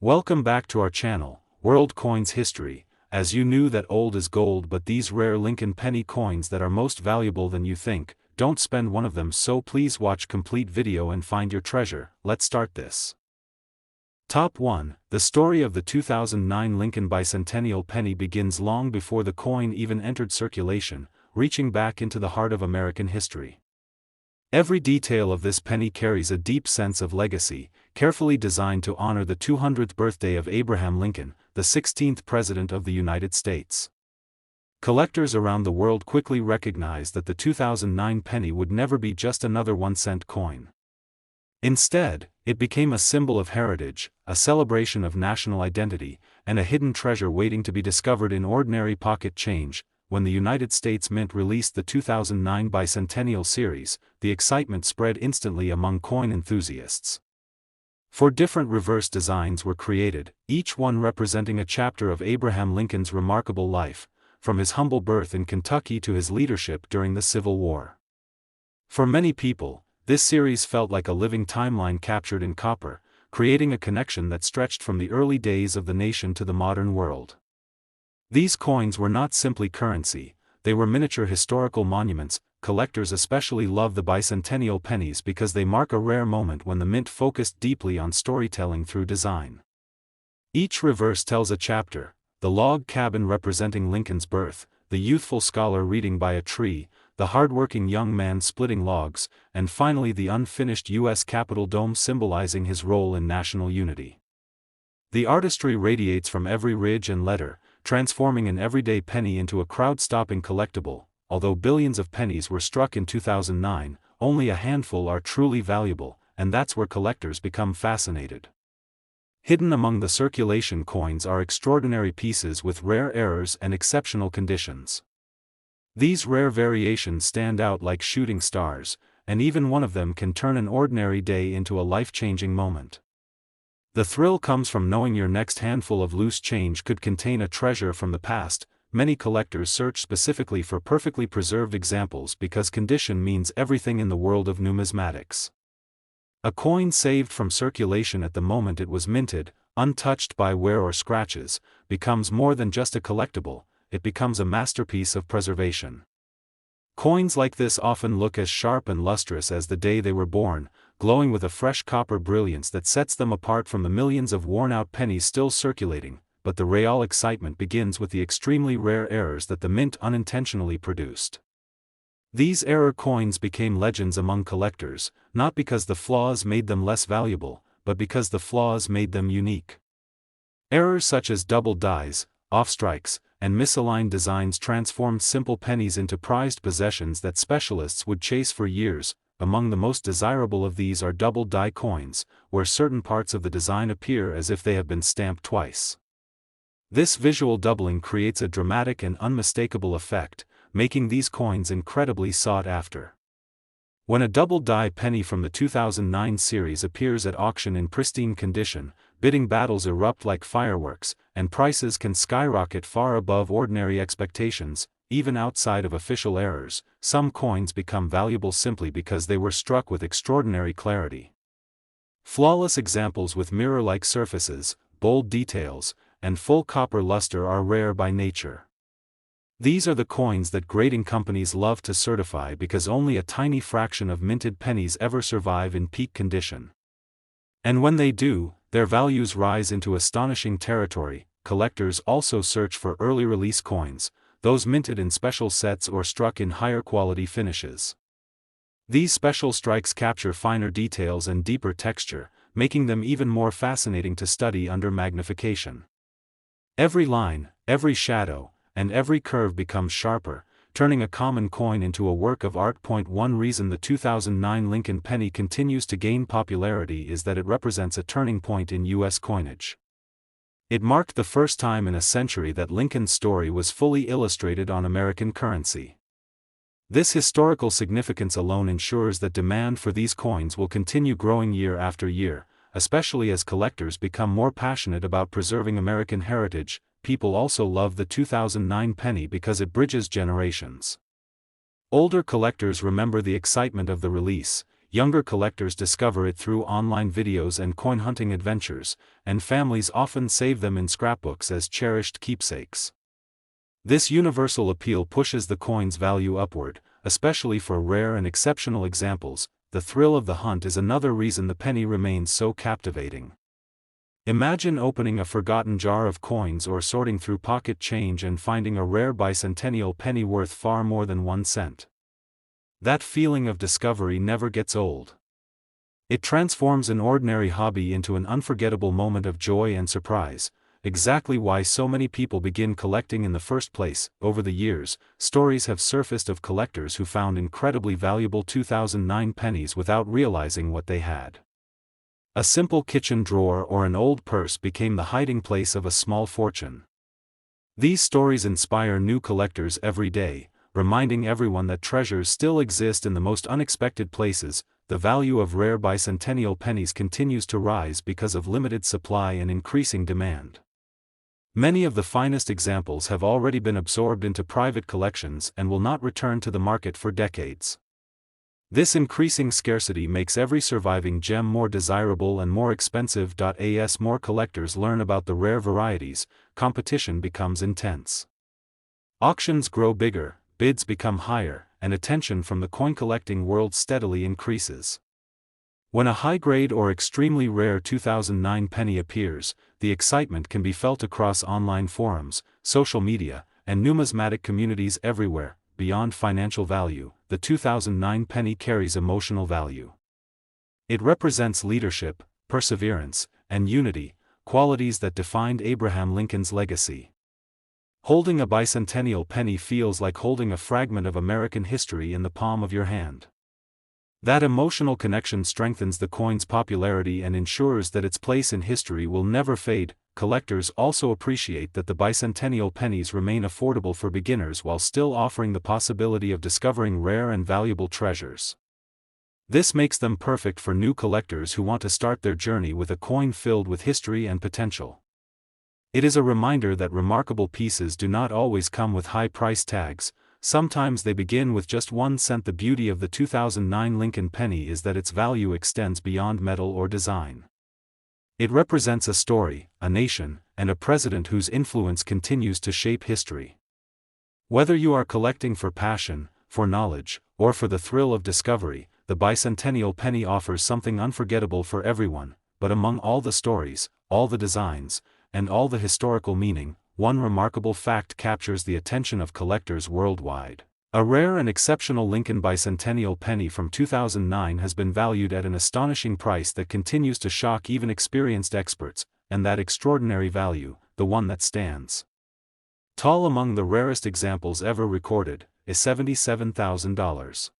Welcome back to our channel, World Coins History. As you knew that old is gold, but these rare Lincoln penny coins that are most valuable than you think, don't spend one of them, so please watch complete video and find your treasure. Let's start this. Top 1. The story of the 2009 Lincoln Bicentennial Penny begins long before the coin even entered circulation, reaching back into the heart of American history. Every detail of this penny carries a deep sense of legacy, carefully designed to honor the 200th birthday of Abraham Lincoln, the 16th President of the United States. Collectors around the world quickly recognized that the 2009 penny would never be just another 1-cent coin. Instead, it became a symbol of heritage, a celebration of national identity, and a hidden treasure waiting to be discovered in ordinary pocket change. When the United States Mint released the 2009 Bicentennial Series, the excitement spread instantly among coin enthusiasts. 4 different reverse designs were created, each one representing a chapter of Abraham Lincoln's remarkable life, from his humble birth in Kentucky to his leadership during the Civil War. For many people, this series felt like a living timeline captured in copper, creating a connection that stretched from the early days of the nation to the modern world. These coins were not simply currency, they were miniature historical monuments. Collectors especially love the bicentennial pennies because they mark a rare moment when the mint focused deeply on storytelling through design. Each reverse tells a chapter: the log cabin representing Lincoln's birth, the youthful scholar reading by a tree, the hardworking young man splitting logs, and finally the unfinished U.S. Capitol dome symbolizing his role in national unity. The artistry radiates from every ridge and letter, transforming an everyday penny into a crowd-stopping collectible. Although billions of pennies were struck in 2009, only a handful are truly valuable, and that's where collectors become fascinated. Hidden among the circulation coins are extraordinary pieces with rare errors and exceptional conditions. These rare variations stand out like shooting stars, and even one of them can turn an ordinary day into a life-changing moment. The thrill comes from knowing your next handful of loose change could contain a treasure from the past. Many collectors search specifically for perfectly preserved examples because condition means everything in the world of numismatics. A coin saved from circulation at the moment it was minted, untouched by wear or scratches, becomes more than just a collectible, it becomes a masterpiece of preservation. Coins like this often look as sharp and lustrous as the day they were born, glowing with a fresh copper brilliance that sets them apart from the millions of worn-out pennies still circulating. But the real excitement begins with the extremely rare errors that the mint unintentionally produced. These error coins became legends among collectors, not because the flaws made them less valuable, but because the flaws made them unique. Errors such as double dies, off-strikes, and misaligned designs transformed simple pennies into prized possessions that specialists would chase for years. Among the most desirable of these are double die coins, where certain parts of the design appear as if they have been stamped twice. This visual doubling creates a dramatic and unmistakable effect, making these coins incredibly sought after. When a double die penny from the 2009 series appears at auction in pristine condition, bidding battles erupt like fireworks, and prices can skyrocket far above ordinary expectations. Even outside of official errors, some coins become valuable simply because they were struck with extraordinary clarity. Flawless examples with mirror-like surfaces, bold details, and full copper luster are rare by nature. These are the coins that grading companies love to certify because only a tiny fraction of minted pennies ever survive in peak condition. And when they do, their values rise into astonishing territory. Collectors also search for early release coins, those minted in special sets or struck in higher quality finishes. These special strikes capture finer details and deeper texture, making them even more fascinating to study under magnification. Every line, every shadow, and every curve becomes sharper, turning a common coin into a work of art. One reason the 2009 Lincoln penny continues to gain popularity is that it represents a turning point in U.S. coinage. It marked the first time in a century that Lincoln's story was fully illustrated on American currency. This historical significance alone ensures that demand for these coins will continue growing year after year, especially as collectors become more passionate about preserving American heritage. People also love the 2009 penny because it bridges generations. Older collectors remember the excitement of the release, younger collectors discover it through online videos and coin hunting adventures, and families often save them in scrapbooks as cherished keepsakes. This universal appeal pushes the coin's value upward, especially for rare and exceptional examples. The thrill of the hunt is another reason the penny remains so captivating. Imagine opening a forgotten jar of coins or sorting through pocket change and finding a rare bicentennial penny worth far more than 1 cent. That feeling of discovery never gets old. It transforms an ordinary hobby into an unforgettable moment of joy and surprise, exactly why so many people begin collecting in the first place. Over the years, stories have surfaced of collectors who found incredibly valuable 2009 pennies without realizing what they had. A simple kitchen drawer or an old purse became the hiding place of a small fortune. These stories inspire new collectors every day, reminding everyone that treasures still exist in the most unexpected places. The value of rare bicentennial pennies continues to rise because of limited supply and increasing demand. Many of the finest examples have already been absorbed into private collections and will not return to the market for decades. This increasing scarcity makes every surviving gem more desirable and more expensive. As more collectors learn about the rare varieties, competition becomes intense. Auctions grow bigger, bids become higher, and attention from the coin collecting world steadily increases. When a high-grade or extremely rare 2009 penny appears, the excitement can be felt across online forums, social media, and numismatic communities everywhere. Beyond financial value, the 2009 penny carries emotional value. It represents leadership, perseverance, and unity, qualities that defined Abraham Lincoln's legacy. Holding a bicentennial penny feels like holding a fragment of American history in the palm of your hand. That emotional connection strengthens the coin's popularity and ensures that its place in history will never fade. Collectors also appreciate that the bicentennial pennies remain affordable for beginners while still offering the possibility of discovering rare and valuable treasures. This makes them perfect for new collectors who want to start their journey with a coin filled with history and potential. It is a reminder that remarkable pieces do not always come with high price tags. Sometimes they begin with just 1 cent. The beauty of the 2009 Lincoln penny is that its value extends beyond metal or design. It represents a story, a nation, and a president whose influence continues to shape history. Whether you are collecting for passion, for knowledge, or for the thrill of discovery, the bicentennial penny offers something unforgettable for everyone. But among all the stories, all the designs, and all the historical meaning, one remarkable fact captures the attention of collectors worldwide. A rare and exceptional Lincoln bicentennial penny from 2009 has been valued at an astonishing price that continues to shock even experienced experts, and that extraordinary value, the one that stands tall among the rarest examples ever recorded, is $77,000.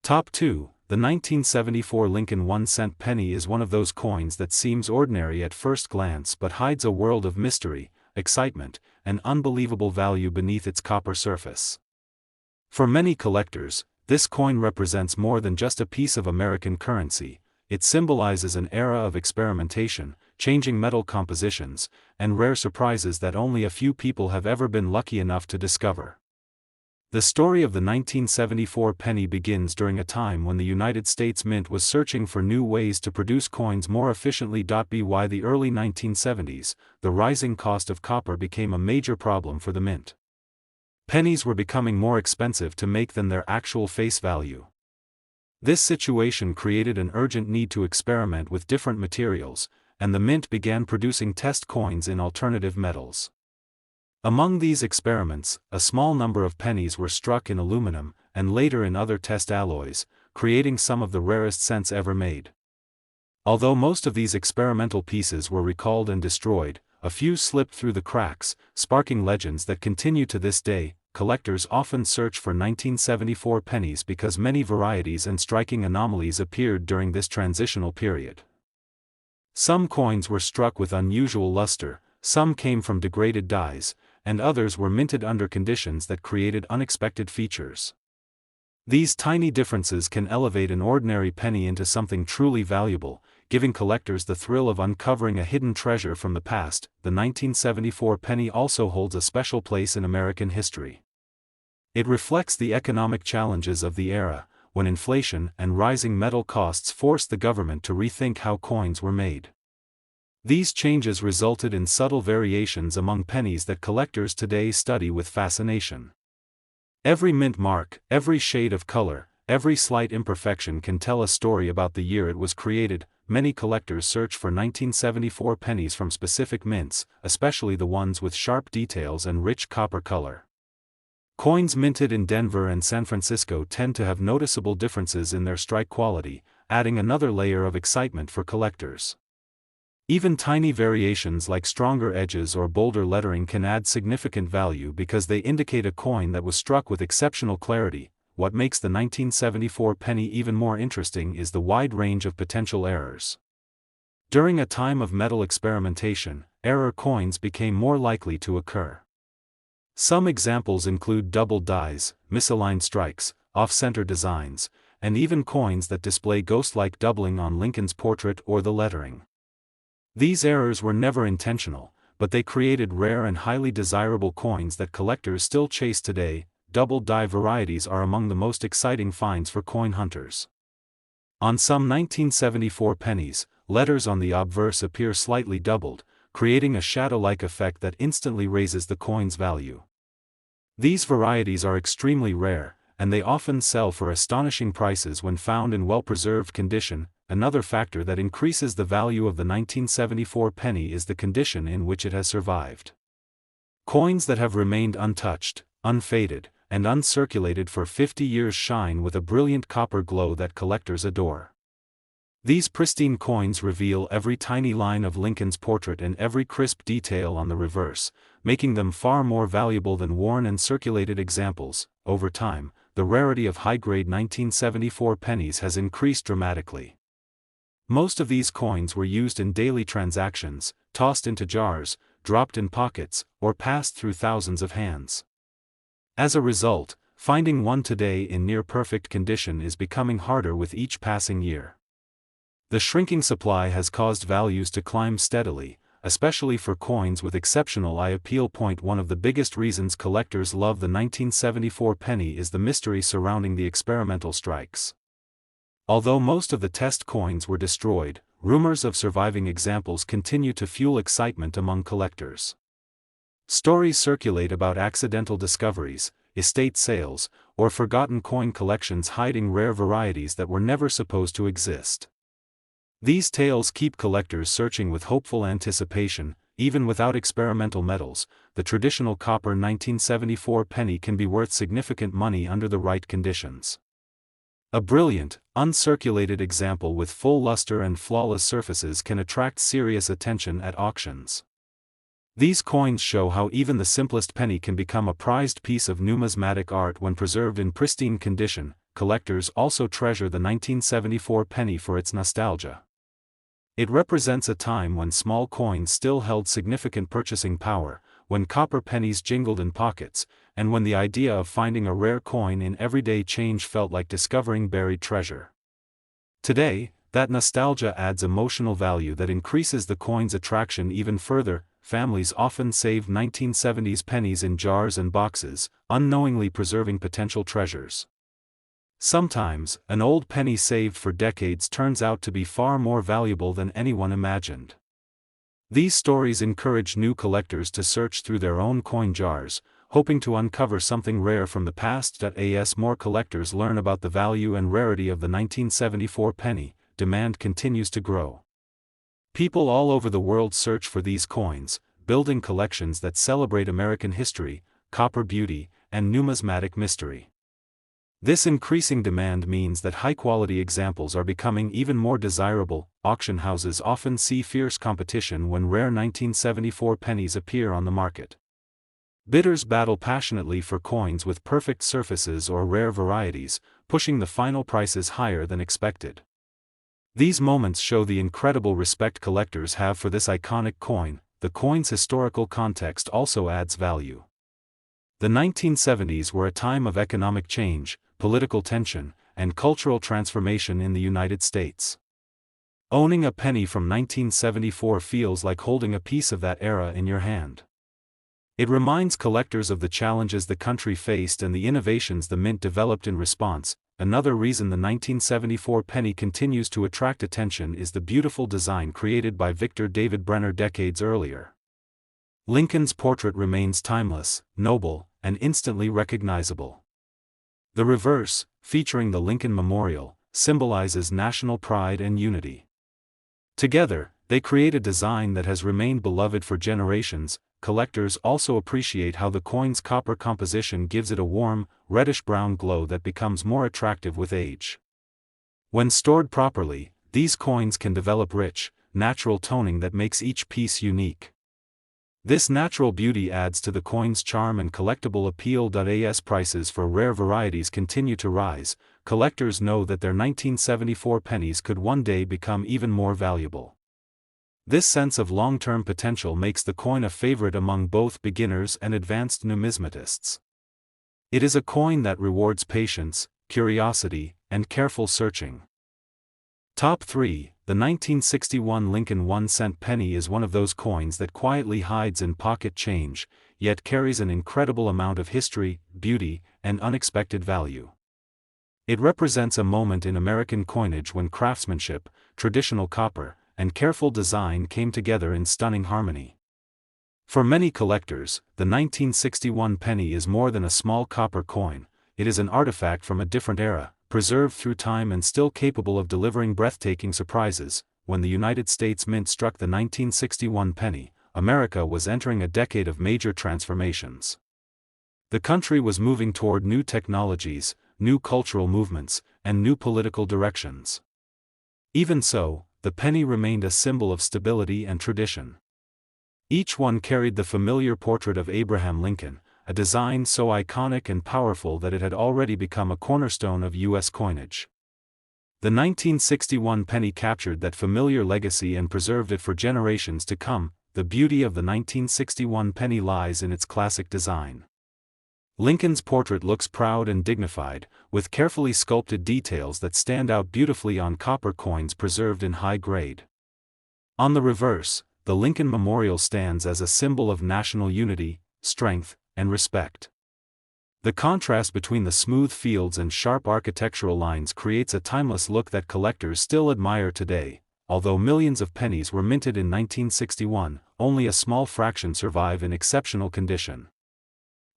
Top 2. The 1974 Lincoln 1 cent penny is one of those coins that seems ordinary at first glance but hides a world of mystery, excitement, and unbelievable value beneath its copper surface. For many collectors, this coin represents more than just a piece of American currency. It symbolizes an era of experimentation, changing metal compositions, and rare surprises that only a few people have ever been lucky enough to discover. The story of the 1974 penny begins during a time when the United States Mint was searching for new ways to produce coins more efficiently. By the early 1970s, the rising cost of copper became a major problem for the mint. Pennies were becoming more expensive to make than their actual face value. This situation created an urgent need to experiment with different materials, and the mint began producing test coins in alternative metals. Among these experiments, a small number of pennies were struck in aluminum, and later in other test alloys, creating some of the rarest cents ever made. Although most of these experimental pieces were recalled and destroyed, a few slipped through the cracks, sparking legends that continue to this day. Collectors often search for 1974 pennies because many varieties and striking anomalies appeared during this transitional period. Some coins were struck with unusual luster, some came from degraded dies, and others were minted under conditions that created unexpected features. These tiny differences can elevate an ordinary penny into something truly valuable, giving collectors the thrill of uncovering a hidden treasure from the past. The 1974 penny also holds a special place in American history. It reflects the economic challenges of the era, when inflation and rising metal costs forced the government to rethink how coins were made. These changes resulted in subtle variations among pennies that collectors today study with fascination. Every mint mark, every shade of color, every slight imperfection can tell a story about the year it was created. Many collectors search for 1974 pennies from specific mints, especially the ones with sharp details and rich copper color. Coins minted in Denver and San Francisco tend to have noticeable differences in their strike quality, adding another layer of excitement for collectors. Even tiny variations like stronger edges or bolder lettering can add significant value because they indicate a coin that was struck with exceptional clarity. What makes the 1974 penny even more interesting is the wide range of potential errors. During a time of metal experimentation, error coins became more likely to occur. Some examples include doubled dies, misaligned strikes, off-center designs, and even coins that display ghost-like doubling on Lincoln's portrait or the lettering. These errors were never intentional, but they created rare and highly desirable coins that collectors still chase today. Doubled die varieties are among the most exciting finds for coin hunters. On some 1974 pennies, letters on the obverse appear slightly doubled, creating a shadow-like effect that instantly raises the coin's value. These varieties are extremely rare, and they often sell for astonishing prices when found in well-preserved condition. Another factor that increases the value of the 1974 penny is the condition in which it has survived. Coins that have remained untouched, unfaded, and uncirculated for 50 years shine with a brilliant copper glow that collectors adore. These pristine coins reveal every tiny line of Lincoln's portrait and every crisp detail on the reverse, making them far more valuable than worn and circulated examples. Over time, the rarity of high-grade 1974 pennies has increased dramatically. Most of these coins were used in daily transactions, tossed into jars, dropped in pockets, or passed through thousands of hands. As a result, finding one today in near-perfect condition is becoming harder with each passing year. The shrinking supply has caused values to climb steadily, especially for coins with exceptional eye appeal. One of the biggest reasons collectors love the 1974 penny is the mystery surrounding the experimental strikes. Although most of the test coins were destroyed, rumors of surviving examples continue to fuel excitement among collectors. Stories circulate about accidental discoveries, estate sales, or forgotten coin collections hiding rare varieties that were never supposed to exist. These tales keep collectors searching with hopeful anticipation. Even without experimental metals, the traditional copper 1974 penny can be worth significant money under the right conditions. A brilliant, uncirculated example with full luster and flawless surfaces can attract serious attention at auctions. These coins show how even the simplest penny can become a prized piece of numismatic art when preserved in pristine condition. Collectors also treasure the 1974 penny for its nostalgia. It represents a time when small coins still held significant purchasing power, when copper pennies jingled in pockets, and when the idea of finding a rare coin in everyday change felt like discovering buried treasure. Today, that nostalgia adds emotional value that increases the coin's attraction even further. Families often save 1970s pennies in jars and boxes, unknowingly preserving potential treasures. Sometimes, an old penny saved for decades turns out to be far more valuable than anyone imagined. These stories encourage new collectors to search through their own coin jars, hoping to uncover something rare from the past. As more collectors learn about the value and rarity of the 1974 penny, demand continues to grow. People all over the world search for these coins, building collections that celebrate American history, copper beauty, and numismatic mystery. This increasing demand means that high-quality examples are becoming even more desirable. Auction houses often see fierce competition when rare 1974 pennies appear on the market. Bidders battle passionately for coins with perfect surfaces or rare varieties, pushing the final prices higher than expected. These moments show the incredible respect collectors have for this iconic coin. The coin's historical context also adds value. The 1970s were a time of economic change, political tension, and cultural transformation in the United States. Owning a penny from 1974 feels like holding a piece of that era in your hand. It reminds collectors of the challenges the country faced and the innovations the mint developed in response. Another reason the 1974 penny continues to attract attention is the beautiful design created by Victor David Brenner decades earlier. Lincoln's portrait remains timeless, noble, and instantly recognizable. The reverse, featuring the Lincoln Memorial, symbolizes national pride and unity. Together, they create a design that has remained beloved for generations. Collectors also appreciate how the coin's copper composition gives it a warm, reddish-brown glow that becomes more attractive with age. When stored properly, these coins can develop rich, natural toning that makes each piece unique. This natural beauty adds to the coin's charm and collectible appeal. As prices for rare varieties continue to rise, collectors know that their 1974 pennies could one day become even more valuable. This sense of long-term potential makes the coin a favorite among both beginners and advanced numismatists. It is a coin that rewards patience, curiosity, and careful searching. Top 3. The 1961 Lincoln 1-cent penny is one of those coins that quietly hides in pocket change, yet carries an incredible amount of history, beauty, and unexpected value. It represents a moment in American coinage when craftsmanship, traditional copper, and careful design came together in stunning harmony. For many collectors, the 1961 penny is more than a small copper coin. It is an artifact from a different era, preserved through time and still capable of delivering breathtaking surprises. When the United States Mint struck the 1961 penny, America was entering a decade of major transformations. The country was moving toward new technologies, new cultural movements, and new political directions. Even so, the penny remained a symbol of stability and tradition. Each one carried the familiar portrait of Abraham Lincoln, a design so iconic and powerful that it had already become a cornerstone of U.S. coinage. The 1961 penny captured that familiar legacy and preserved it for generations to come. The beauty of the 1961 penny lies in its classic design. Lincoln's portrait looks proud and dignified, with carefully sculpted details that stand out beautifully on copper coins preserved in high grade. On the reverse, the Lincoln Memorial stands as a symbol of national unity, strength, and respect. The contrast between the smooth fields and sharp architectural lines creates a timeless look that collectors still admire today. Although millions of pennies were minted in 1961, only a small fraction survive in exceptional condition.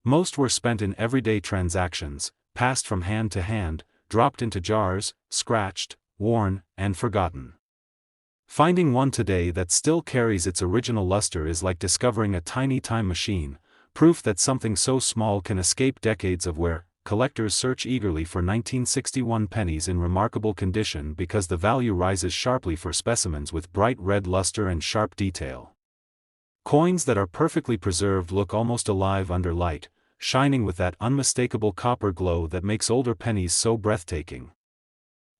Most were spent in everyday transactions, passed from hand to hand, dropped into jars, scratched, worn, and forgotten. Finding one today that still carries its original luster is like discovering a tiny time machine, proof that something so small can escape decades of wear. Collectors search eagerly for 1961 pennies in remarkable condition because the value rises sharply for specimens with bright red luster and sharp detail. Coins that are perfectly preserved look almost alive under light, shining with that unmistakable copper glow that makes older pennies so breathtaking.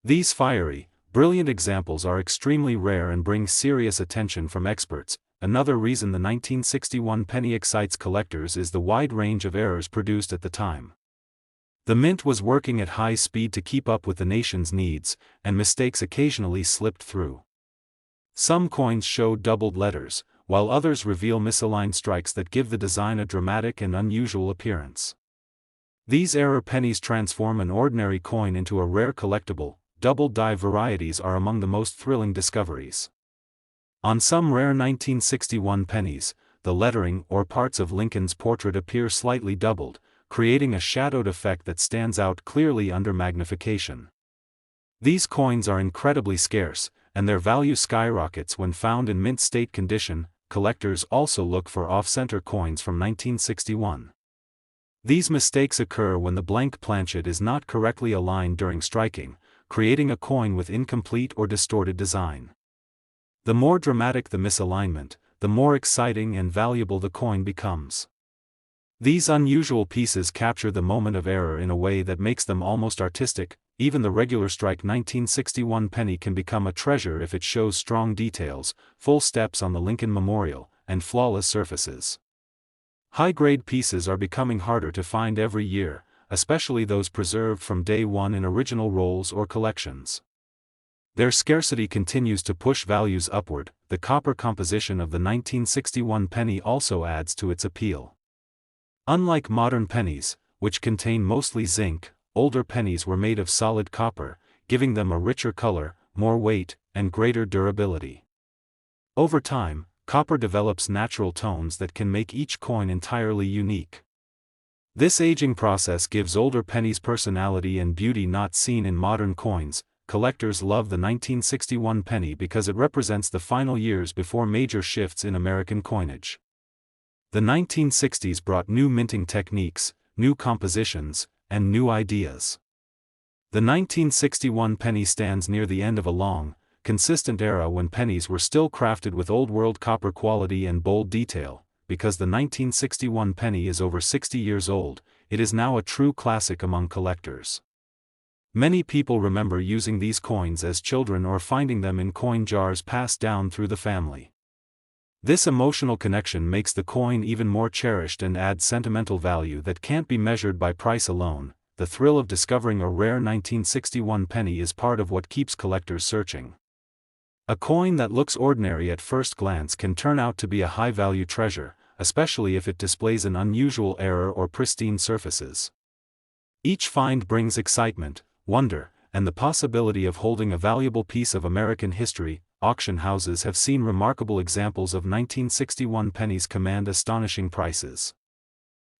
These fiery, brilliant examples are extremely rare and bring serious attention from experts. Another reason the 1961 penny excites collectors is the wide range of errors produced at the time. The mint was working at high speed to keep up with the nation's needs, and mistakes occasionally slipped through. Some coins show doubled letters, while others reveal misaligned strikes that give the design a dramatic and unusual appearance. These error pennies transform an ordinary coin into a rare collectible. Doubled die varieties are among the most thrilling discoveries. On some rare 1961 pennies, the lettering or parts of Lincoln's portrait appear slightly doubled, creating a shadowed effect that stands out clearly under magnification. These coins are incredibly scarce, and their value skyrockets when found in mint state condition. Collectors also look for off-center coins from 1961. These mistakes occur when the blank planchet is not correctly aligned during striking, creating a coin with incomplete or distorted design. The more dramatic the misalignment, the more exciting and valuable the coin becomes. These unusual pieces capture the moment of error in a way that makes them almost artistic. Even the regular strike 1961 penny can become a treasure if it shows strong details, full steps on the Lincoln Memorial, and flawless surfaces. High-grade pieces are becoming harder to find every year, especially those preserved from day one in original rolls or collections. Their scarcity continues to push values upward. The copper composition of the 1961 penny also adds to its appeal. Unlike modern pennies, which contain mostly zinc, older pennies were made of solid copper, giving them a richer color, more weight, and greater durability. Over time, copper develops natural tones that can make each coin entirely unique. This aging process gives older pennies personality and beauty not seen in modern coins. Collectors love the 1961 penny because it represents the final years before major shifts in American coinage. The 1960s brought new minting techniques, new compositions, and new ideas. The 1961 penny stands near the end of a long, consistent era when pennies were still crafted with old-world copper quality and bold detail. Because the 1961 penny is over 60 years old, it is now a true classic among collectors. Many people remember using these coins as children or finding them in coin jars passed down through the family. This emotional connection makes the coin even more cherished and adds sentimental value that can't be measured by price alone. The thrill of discovering a rare 1961 penny is part of what keeps collectors searching. A coin that looks ordinary at first glance can turn out to be a high-value treasure, especially if it displays an unusual error or pristine surfaces. Each find brings excitement, wonder, and the possibility of holding a valuable piece of American history. Auction houses have seen remarkable examples of 1961 pennies command astonishing prices.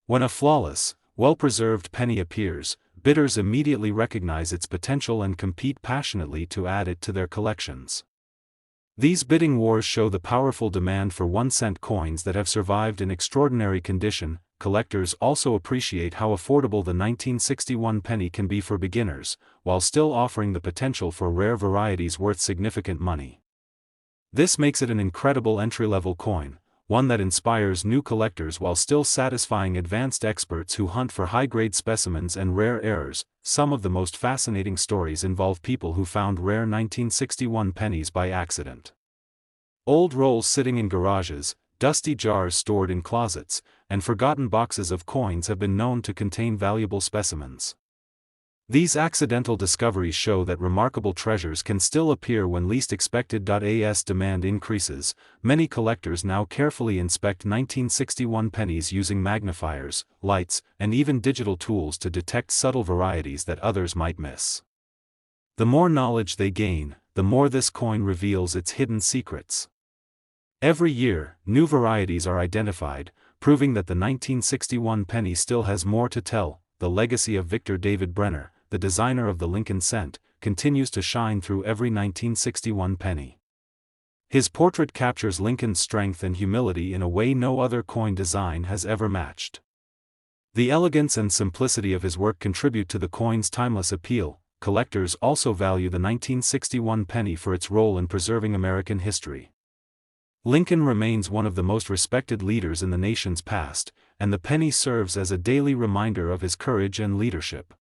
When a flawless, well-preserved penny appears, bidders immediately recognize its potential and compete passionately to add it to their collections. These bidding wars show the powerful demand for 1-cent coins that have survived in extraordinary condition. Collectors also appreciate how affordable the 1961 penny can be for beginners, while still offering the potential for rare varieties worth significant money. This makes it an incredible entry-level coin, one that inspires new collectors while still satisfying advanced experts who hunt for high-grade specimens and rare errors. Some of the most fascinating stories involve people who found rare 1961 pennies by accident. Old rolls sitting in garages, dusty jars stored in closets, and forgotten boxes of coins have been known to contain valuable specimens. These accidental discoveries show that remarkable treasures can still appear when least expected. As demand increases, many collectors now carefully inspect 1961 pennies using magnifiers, lights, and even digital tools to detect subtle varieties that others might miss. The more knowledge they gain, the more this coin reveals its hidden secrets. Every year, new varieties are identified, proving that the 1961 penny still has more to tell. The legacy of Victor David Brenner, the designer of the Lincoln cent, continues to shine through every 1961 penny. His portrait captures Lincoln's strength and humility in a way no other coin design has ever matched. The elegance and simplicity of his work contribute to the coin's timeless appeal. Collectors also value the 1961 penny for its role in preserving American history. Lincoln remains one of the most respected leaders in the nation's past, and the penny serves as a daily reminder of his courage and leadership.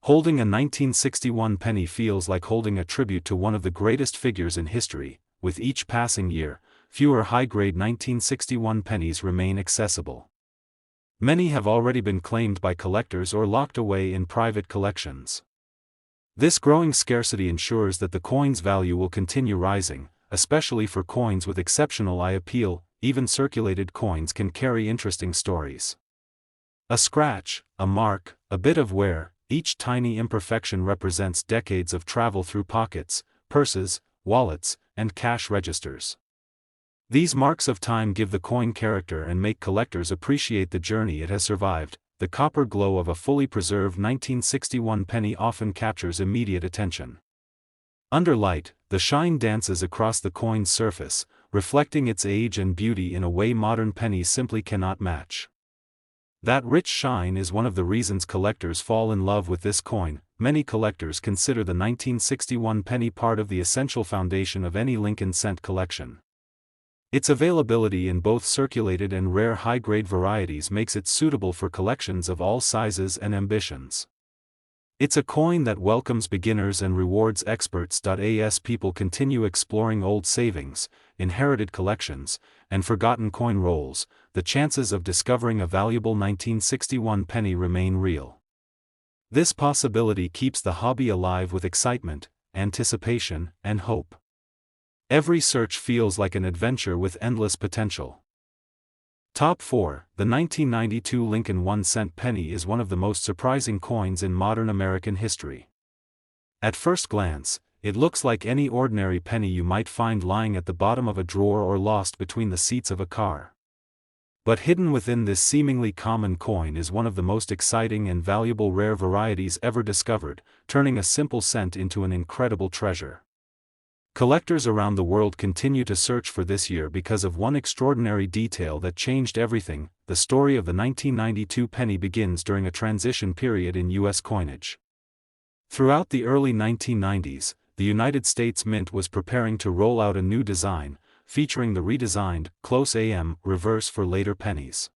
Holding a 1961 penny feels like holding a tribute to one of the greatest figures in history. With each passing year, fewer high-grade 1961 pennies remain accessible. Many have already been claimed by collectors or locked away in private collections. This growing scarcity ensures that the coin's value will continue rising, especially for coins with exceptional eye appeal. Even circulated coins can carry interesting stories. A scratch, a mark, a bit of wear, each tiny imperfection represents decades of travel through pockets, purses, wallets, and cash registers. These marks of time give the coin character and make collectors appreciate the journey it has survived. The copper glow of a fully preserved 1961 penny often captures immediate attention. Under light, the shine dances across the coin's surface, reflecting its age and beauty in a way modern pennies simply cannot match. That rich shine is one of the reasons collectors fall in love with this coin. Many collectors consider the 1961 penny part of the essential foundation of any Lincoln cent collection. Its availability in both circulated and rare high-grade varieties makes it suitable for collections of all sizes and ambitions. It's a coin that welcomes beginners and rewards experts. As people continue exploring old savings, inherited collections, and forgotten coin rolls, the chances of discovering a valuable 1961 penny remain real. This possibility keeps the hobby alive with excitement, anticipation, and hope. Every search feels like an adventure with endless potential. Top 4. The 1992 Lincoln 1-cent penny is one of the most surprising coins in modern American history. At first glance, it looks like any ordinary penny you might find lying at the bottom of a drawer or lost between the seats of a car. But hidden within this seemingly common coin is one of the most exciting and valuable rare varieties ever discovered, turning a simple cent into an incredible treasure. Collectors around the world continue to search for this year because of one extraordinary detail that changed everything. The story of the 1992 penny begins during a transition period in U.S. coinage. Throughout the early 1990s, the United States Mint was preparing to roll out a new design, featuring the redesigned, close AM, reverse for later pennies.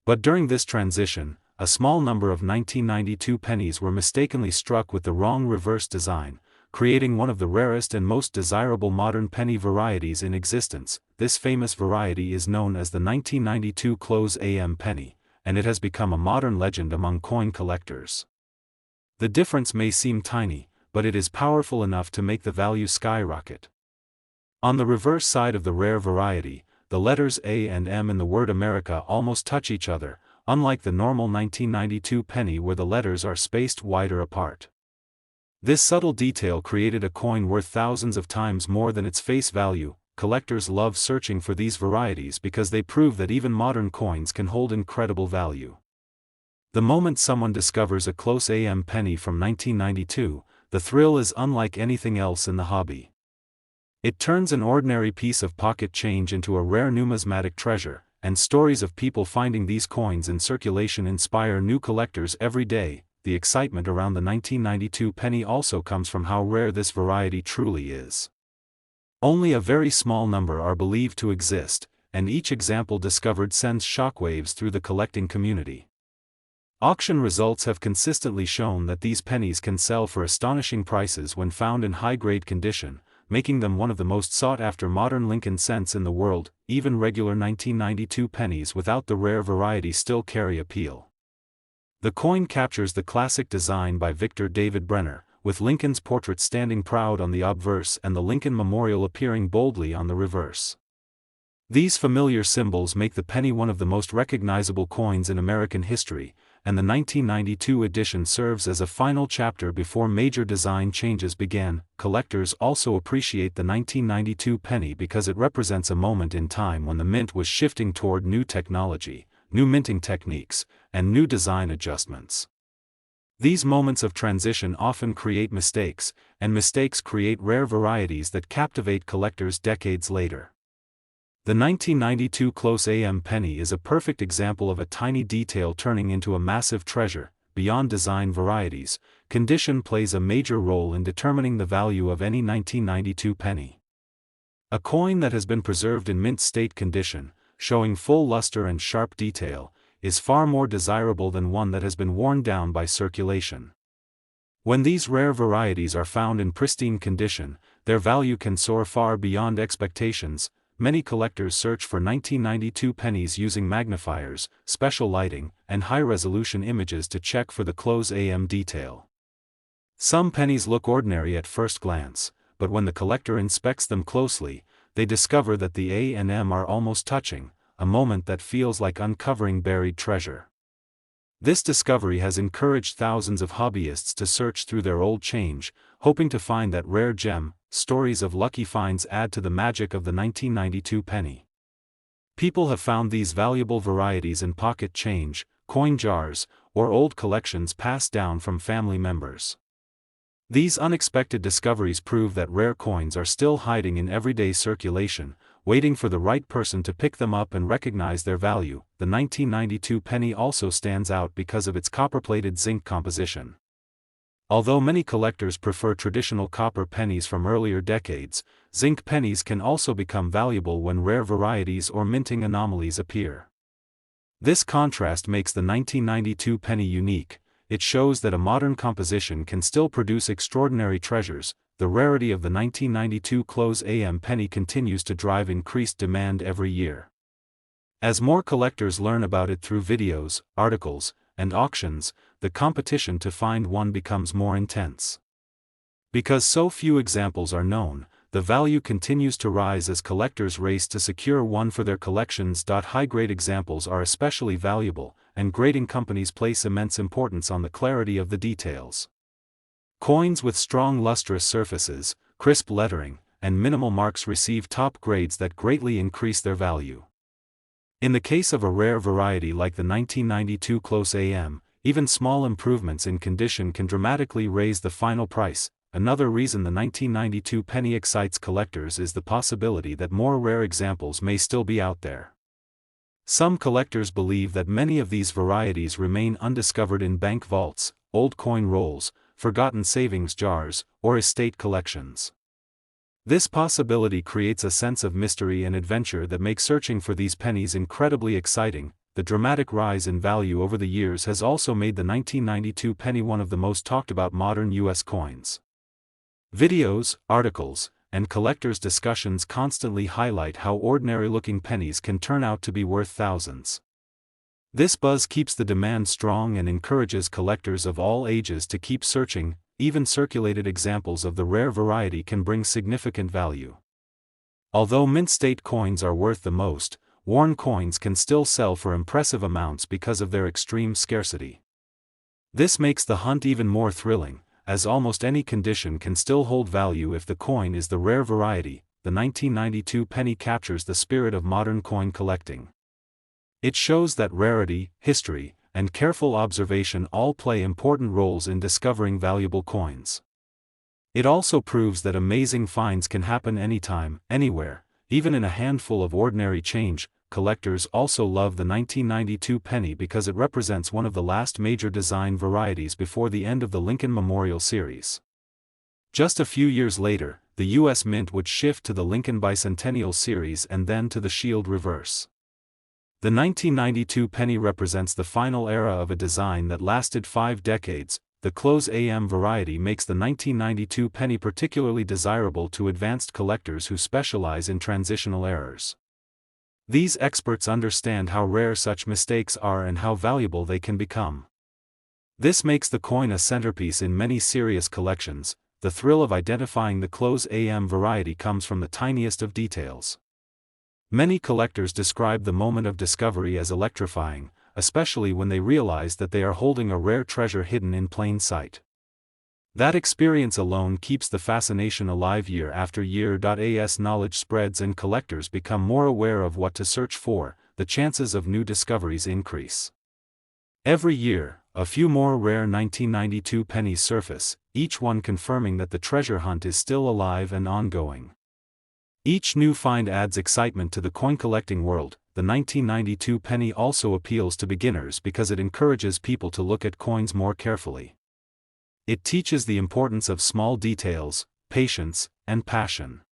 But during this transition, a small number of 1992 pennies were mistakenly struck with the wrong reverse design, creating one of the rarest and most desirable modern penny varieties in existence. This famous variety is known as the 1992 close AM penny, and it has become a modern legend among coin collectors. The difference may seem tiny, but it is powerful enough to make the value skyrocket. On the reverse side of the rare variety, the letters A and M in the word America almost touch each other, unlike the normal 1992 penny where the letters are spaced wider apart. This subtle detail created a coin worth thousands of times more than its face value. Collectors love searching for these varieties because they prove that even modern coins can hold incredible value. The moment someone discovers a close AM penny from 1992, the thrill is unlike anything else in the hobby. It turns an ordinary piece of pocket change into a rare numismatic treasure, and stories of people finding these coins in circulation inspire new collectors every day. The excitement around the 1992 penny also comes from how rare this variety truly is. Only a very small number are believed to exist, and each example discovered sends shockwaves through the collecting community. Auction results have consistently shown that these pennies can sell for astonishing prices when found in high-grade condition, making them one of the most sought-after modern Lincoln cents in the world. Even regular 1992 pennies without the rare variety still carry appeal. The coin captures the classic design by Victor David Brenner, with Lincoln's portrait standing proud on the obverse and the Lincoln Memorial appearing boldly on the reverse. These familiar symbols make the penny one of the most recognizable coins in American history, and the 1992 edition serves as a final chapter before major design changes began. Collectors also appreciate the 1992 penny because it represents a moment in time when the mint was shifting toward new technology, new minting techniques, and new design adjustments. These moments of transition often create mistakes, and mistakes create rare varieties that captivate collectors decades later. The 1992 close AM penny is a perfect example of a tiny detail turning into a massive treasure. Beyond design varieties, condition plays a major role in determining the value of any 1992 penny. A coin that has been preserved in mint state condition, showing full luster and sharp detail, is far more desirable than one that has been worn down by circulation. When these rare varieties are found in pristine condition, their value can soar far beyond expectations. Many collectors search for 1992 pennies using magnifiers, special lighting, and high-resolution images to check for the close AM detail. Some pennies look ordinary at first glance, but when the collector inspects them closely, they discover that the A and M are almost touching, a moment that feels like uncovering buried treasure. This discovery has encouraged thousands of hobbyists to search through their old change, hoping to find that rare gem. Stories of lucky finds add to the magic of the 1992 penny. People have found these valuable varieties in pocket change, coin jars, or old collections passed down from family members. These unexpected discoveries prove that rare coins are still hiding in everyday circulation, waiting for the right person to pick them up and recognize their value. The 1992 penny also stands out because of its copper-plated zinc composition. Although many collectors prefer traditional copper pennies from earlier decades, zinc pennies can also become valuable when rare varieties or minting anomalies appear. This contrast makes the 1992 penny unique. It shows that a modern composition can still produce extraordinary treasures. The rarity of the 1992 close AM penny continues to drive increased demand every year. As more collectors learn about it through videos, articles, and auctions, the competition to find one becomes more intense. Because so few examples are known, the value continues to rise as collectors race to secure one for their collections. High-grade examples are especially valuable, and grading companies place immense importance on the clarity of the details. Coins with strong lustrous surfaces, crisp lettering, and minimal marks receive top grades that greatly increase their value. In the case of a rare variety like the 1992 Close AM, even small improvements in condition can dramatically raise the final price. Another reason the 1992 penny excites collectors is the possibility that more rare examples may still be out there. Some collectors believe that many of these varieties remain undiscovered in bank vaults, old coin rolls, forgotten savings jars, or estate collections. This possibility creates a sense of mystery and adventure that makes searching for these pennies incredibly exciting. The dramatic rise in value over the years has also made the 1992 penny one of the most talked about modern U.S. coins. Videos, articles, and collectors' discussions constantly highlight how ordinary-looking pennies can turn out to be worth thousands. This buzz keeps the demand strong and encourages collectors of all ages to keep searching. Even circulated examples of the rare variety can bring significant value. Although mint state coins are worth the most, worn coins can still sell for impressive amounts because of their extreme scarcity. This makes the hunt even more thrilling, as almost any condition can still hold value if the coin is the rare variety. The 1992 penny captures the spirit of modern coin collecting. It shows that rarity, history, and careful observation all play important roles in discovering valuable coins. It also proves that amazing finds can happen anytime, anywhere, even in a handful of ordinary change. Collectors also love the 1992 penny because it represents one of the last major design varieties before the end of the Lincoln Memorial series. Just a few years later, the U.S. Mint would shift to the Lincoln Bicentennial series and then to the Shield Reverse. The 1992 penny represents the final era of a design that lasted 5 decades. The Close AM variety makes the 1992 penny particularly desirable to advanced collectors who specialize in transitional errors. These experts understand how rare such mistakes are and how valuable they can become. This makes the coin a centerpiece in many serious collections. The thrill of identifying the Close AM variety comes from the tiniest of details. Many collectors describe the moment of discovery as electrifying, especially when they realize that they are holding a rare treasure hidden in plain sight. That experience alone keeps the fascination alive year after year. As knowledge spreads and collectors become more aware of what to search for, the chances of new discoveries increase. Every year, a few more rare 1992 pennies surface, each one confirming that the treasure hunt is still alive and ongoing. Each new find adds excitement to the coin collecting world. The 1992 penny also appeals to beginners because it encourages people to look at coins more carefully. It teaches the importance of small details, patience, and passion.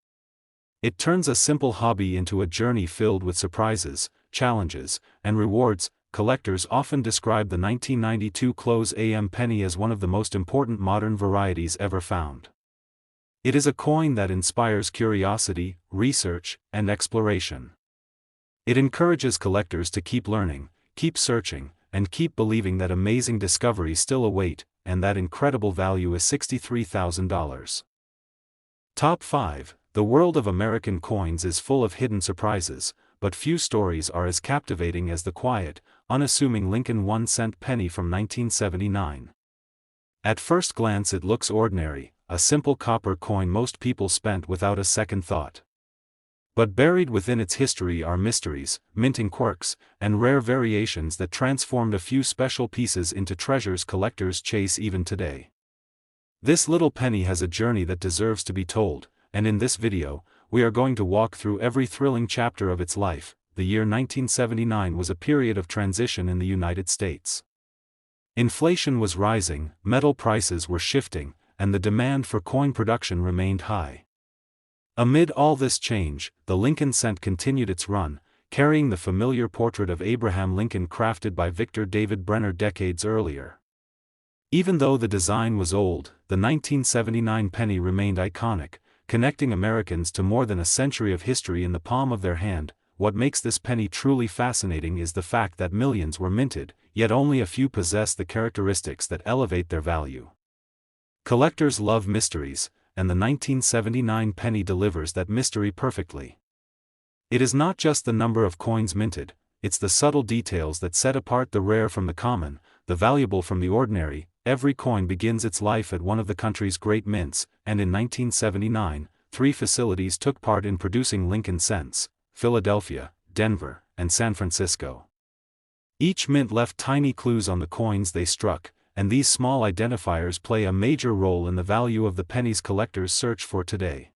It turns a simple hobby into a journey filled with surprises, challenges, and rewards. Collectors often describe the 1992 Close AM penny as one of the most important modern varieties ever found. It is a coin that inspires curiosity, research, and exploration. It encourages collectors to keep learning, keep searching, and keep believing that amazing discoveries still await, and that incredible value is $63,000. Top 5. The world of American coins is full of hidden surprises, but few stories are as captivating as the quiet, unassuming Lincoln 1-cent penny from 1979. At first glance it looks ordinary, a simple copper coin most people spent without a second thought. But buried within its history are mysteries, minting quirks, and rare variations that transformed a few special pieces into treasures collectors chase even today. This little penny has a journey that deserves to be told, and in this video, we are going to walk through every thrilling chapter of its life. The year 1979 was a period of transition in the United States. Inflation was rising, metal prices were shifting, and the demand for coin production remained high. Amid all this change, the Lincoln cent continued its run, carrying the familiar portrait of Abraham Lincoln crafted by Victor David Brenner decades earlier. Even though the design was old, the 1979 penny remained iconic, connecting Americans to more than a century of history in the palm of their hand. What makes this penny truly fascinating is the fact that millions were minted, yet only a few possess the characteristics that elevate their value. Collectors love mysteries, and the 1979 penny delivers that mystery perfectly. It is not just the number of coins minted, it's the subtle details that set apart the rare from the common, the valuable from the ordinary. Every coin begins its life at one of the country's great mints, and in 1979, 3 facilities took part in producing Lincoln cents: Philadelphia, Denver, and San Francisco. Each mint left tiny clues on the coins they struck, and these small identifiers play a major role in the value of the pennies collectors search for today.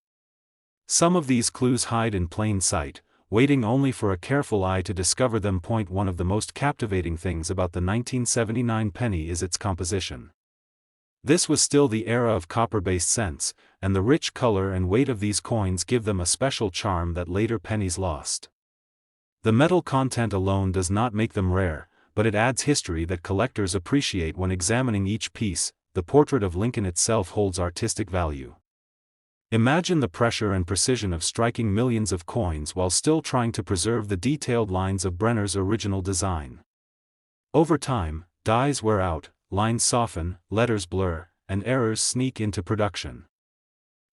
Some of these clues hide in plain sight, waiting only for a careful eye to discover them. One of the most captivating things about the 1979 penny is its composition. This was still the era of copper-based cents, and the rich color and weight of these coins give them a special charm that later pennies lost. The metal content alone does not make them rare, but it adds history that collectors appreciate when examining each piece. The portrait of Lincoln itself holds artistic value. Imagine the pressure and precision of striking millions of coins while still trying to preserve the detailed lines of Brenner's original design. Over time, dies wear out, lines soften, letters blur, and errors sneak into production.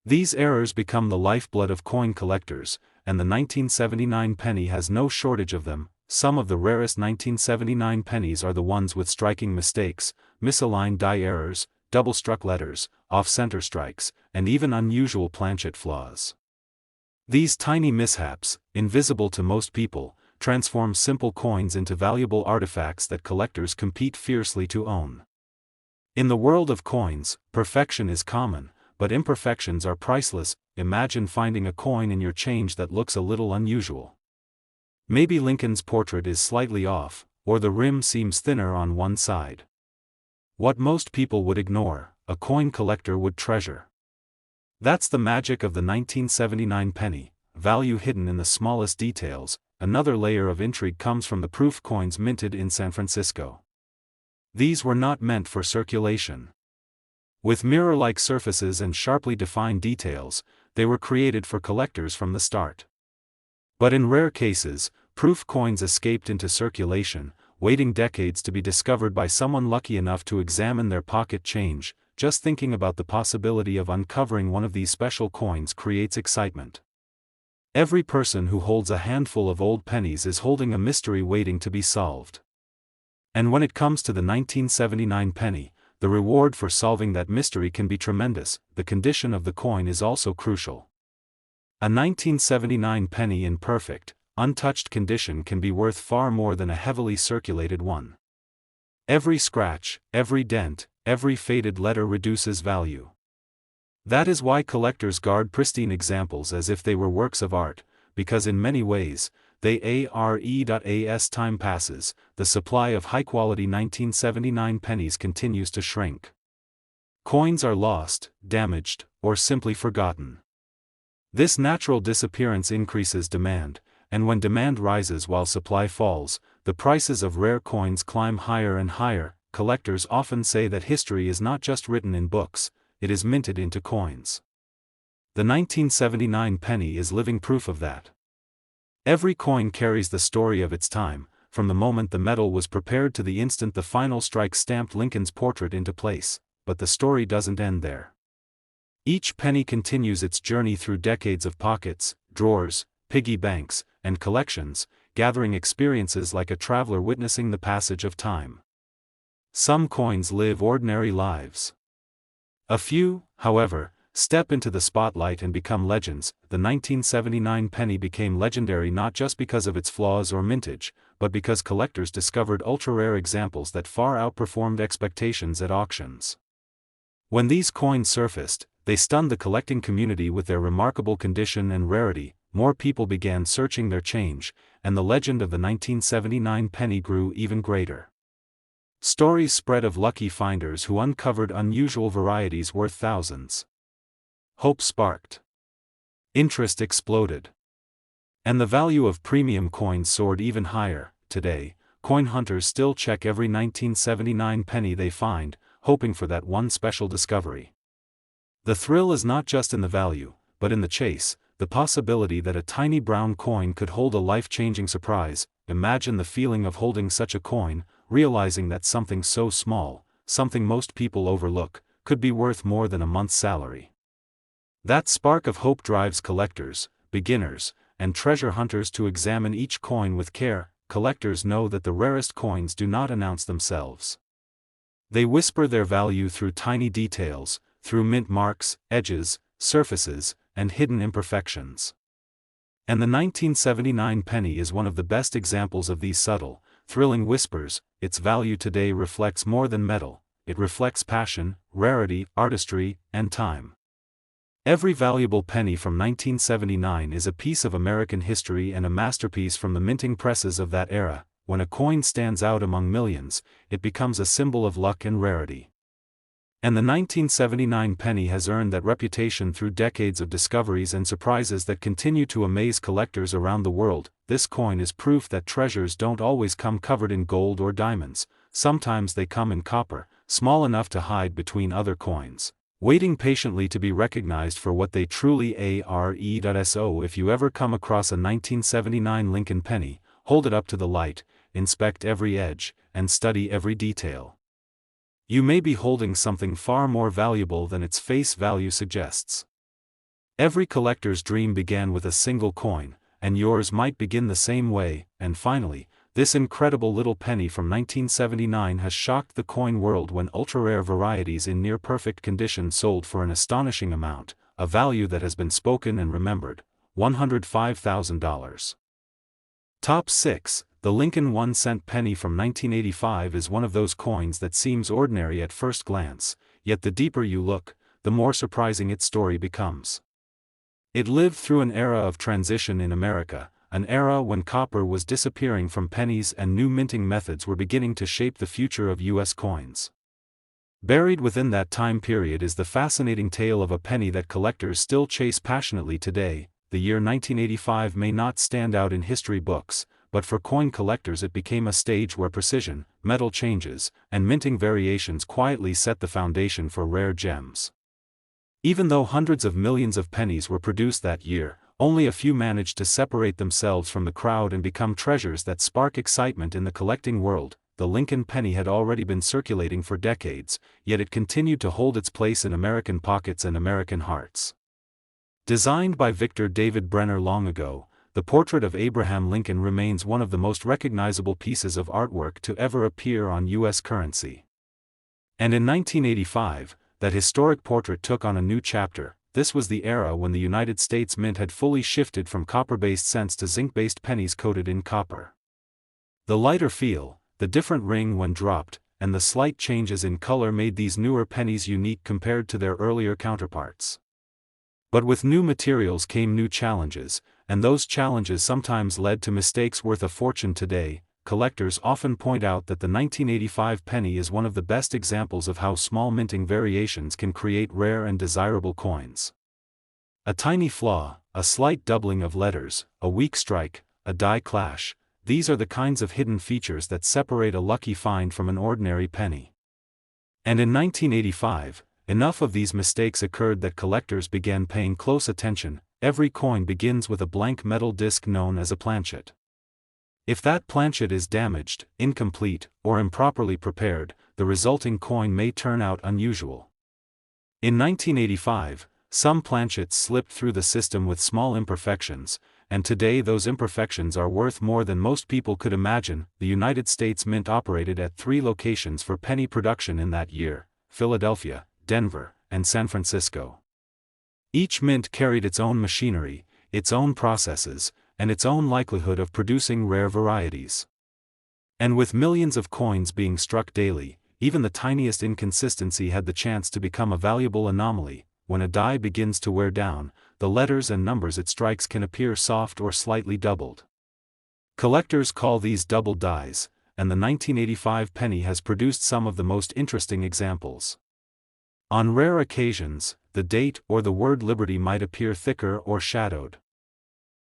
These errors become the lifeblood of coin collectors, and the 1979 penny has no shortage of them. Some of the rarest 1979 pennies are the ones with striking mistakes, misaligned die errors, double-struck letters, off-center strikes, and even unusual planchet flaws. These tiny mishaps, invisible to most people, transform simple coins into valuable artifacts that collectors compete fiercely to own. In the world of coins, perfection is common, but imperfections are priceless. Imagine finding a coin in your change that looks a little unusual. Maybe Lincoln's portrait is slightly off, or the rim seems thinner on one side. What most people would ignore, a coin collector would treasure. That's the magic of the 1979 penny, value hidden in the smallest details. Another layer of intrigue comes from the proof coins minted in San Francisco. These were not meant for circulation. With mirror-like surfaces and sharply defined details, they were created for collectors from the start. But in rare cases, proof coins escaped into circulation, waiting decades to be discovered by someone lucky enough to examine their pocket change. Just thinking about the possibility of uncovering one of these special coins creates excitement. Every person who holds a handful of old pennies is holding a mystery waiting to be solved. And when it comes to the 1979 penny, the reward for solving that mystery can be tremendous. The condition of the coin is also crucial. A 1979 penny in perfect, untouched condition can be worth far more than a heavily circulated one. Every scratch, every dent, every faded letter reduces value. That is why collectors guard pristine examples as if they were works of art, because in many ways, they are. As time passes, the supply of high-quality 1979 pennies continues to shrink. Coins are lost, damaged, or simply forgotten. This natural disappearance increases demand, and when demand rises while supply falls, the prices of rare coins climb higher and higher. Collectors often say that history is not just written in books, it is minted into coins. The 1979 penny is living proof of that. Every coin carries the story of its time, from the moment the metal was prepared to the instant the final strike stamped Lincoln's portrait into place. But the story doesn't end there. Each penny continues its journey through decades of pockets, drawers, piggy banks, and collections, gathering experiences like a traveler witnessing the passage of time. Some coins live ordinary lives. A few, however, step into the spotlight and become legends. The 1979 penny became legendary not just because of its flaws or mintage, but because collectors discovered ultra-rare examples that far outperformed expectations at auctions. When these coins surfaced, they stunned the collecting community with their remarkable condition and rarity. More people began searching their change, and the legend of the 1979 penny grew even greater. Stories spread of lucky finders who uncovered unusual varieties worth thousands. Hope sparked. Interest exploded. And the value of premium coins soared even higher. Today, coin hunters still check every 1979 penny they find, hoping for that one special discovery. The thrill is not just in the value, but in the chase, the possibility that a tiny brown coin could hold a life-changing surprise. Imagine the feeling of holding such a coin, realizing that something so small, something most people overlook, could be worth more than a month's salary. That spark of hope drives collectors, beginners, and treasure hunters to examine each coin with care. Collectors know that the rarest coins do not announce themselves. They whisper their value through tiny details, through mint marks, edges, surfaces, and hidden imperfections. And the 1979 penny is one of the best examples of these subtle, thrilling whispers. Its value today reflects more than metal, it reflects passion, rarity, artistry, and time. Every valuable penny from 1979 is a piece of American history and a masterpiece from the minting presses of that era. When a coin stands out among millions, it becomes a symbol of luck and rarity. And the 1979 penny has earned that reputation through decades of discoveries and surprises that continue to amaze collectors around the world. This coin is proof that treasures don't always come covered in gold or diamonds. Sometimes they come in copper, small enough to hide between other coins, waiting patiently to be recognized for what they truly are. So if you ever come across a 1979 Lincoln penny, hold it up to the light, inspect every edge, and study every detail. You may be holding something far more valuable than its face value suggests. Every collector's dream began with a single coin, and yours might begin the same way. And finally, this incredible little penny from 1979 has shocked the coin world when ultra-rare varieties in near-perfect condition sold for an astonishing amount, a value that has been spoken and remembered: $105,000. Top 6. The Lincoln 1-cent penny from 1985 is one of those coins that seems ordinary at first glance, yet the deeper you look, the more surprising its story becomes. It lived through an era of transition in America, an era when copper was disappearing from pennies and new minting methods were beginning to shape the future of U.S. coins. Buried within that time period is the fascinating tale of a penny that collectors still chase passionately today. The year 1985 may not stand out in history books, but for coin collectors it became a stage where precision, metal changes, and minting variations quietly set the foundation for rare gems. Even though hundreds of millions of pennies were produced that year, only a few managed to separate themselves from the crowd and become treasures that spark excitement in the collecting world. The Lincoln penny had already been circulating for decades, yet it continued to hold its place in American pockets and American hearts. Designed by Victor David Brenner long ago, the portrait of Abraham Lincoln remains one of the most recognizable pieces of artwork to ever appear on U.S. currency. And in 1985, that historic portrait took on a new chapter. This was the era when the United States Mint had fully shifted from copper-based cents to zinc-based pennies coated in copper. The lighter feel, the different ring when dropped, and the slight changes in color made these newer pennies unique compared to their earlier counterparts. But with new materials came new challenges, and those challenges sometimes led to mistakes worth a fortune today. Collectors often point out that the 1985 penny is one of the best examples of how small minting variations can create rare and desirable coins. A tiny flaw, a slight doubling of letters, a weak strike, a die clash, these are the kinds of hidden features that separate a lucky find from an ordinary penny. And in 1985, enough of these mistakes occurred that collectors began paying close attention. Every coin begins with a blank metal disc known as a planchet. If that planchet is damaged, incomplete, or improperly prepared, the resulting coin may turn out unusual. In 1985, some planchets slipped through the system with small imperfections, and today those imperfections are worth more than most people could imagine. The United States Mint operated at 3 locations for penny production in that year: Philadelphia, Denver, and San Francisco. Each mint carried its own machinery, its own processes, and its own likelihood of producing rare varieties. And with millions of coins being struck daily, even the tiniest inconsistency had the chance to become a valuable anomaly. When a die begins to wear down, the letters and numbers it strikes can appear soft or slightly doubled. Collectors call these doubled dies, and the 1985 penny has produced some of the most interesting examples. On rare occasions, the date or the word Liberty might appear thicker or shadowed.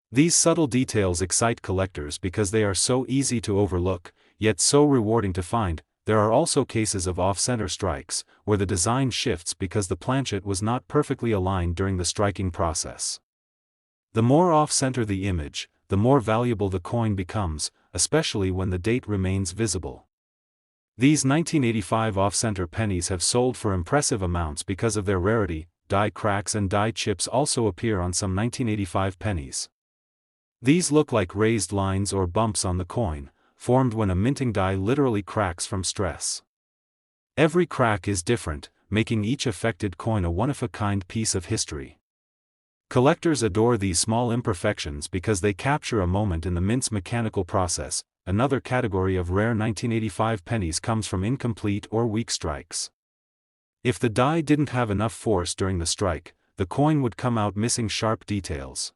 These subtle details excite collectors because they are so easy to overlook, yet so rewarding to find. There are also cases of off-center strikes, where the design shifts because the planchet was not perfectly aligned during the striking process. The more off-center the image, the more valuable the coin becomes, especially when the date remains visible. These 1985 off-center pennies have sold for impressive amounts because of their rarity. die cracks and die chips also appear on some 1985 pennies. These look like raised lines or bumps on the coin, formed when a minting die literally cracks from stress. Every crack is different, making each affected coin a one-of-a-kind piece of history. Collectors adore these small imperfections because they capture a moment in the mint's mechanical process. Another category of rare 1985 pennies comes from incomplete or weak strikes. If the die didn't have enough force during the strike, the coin would come out missing sharp details.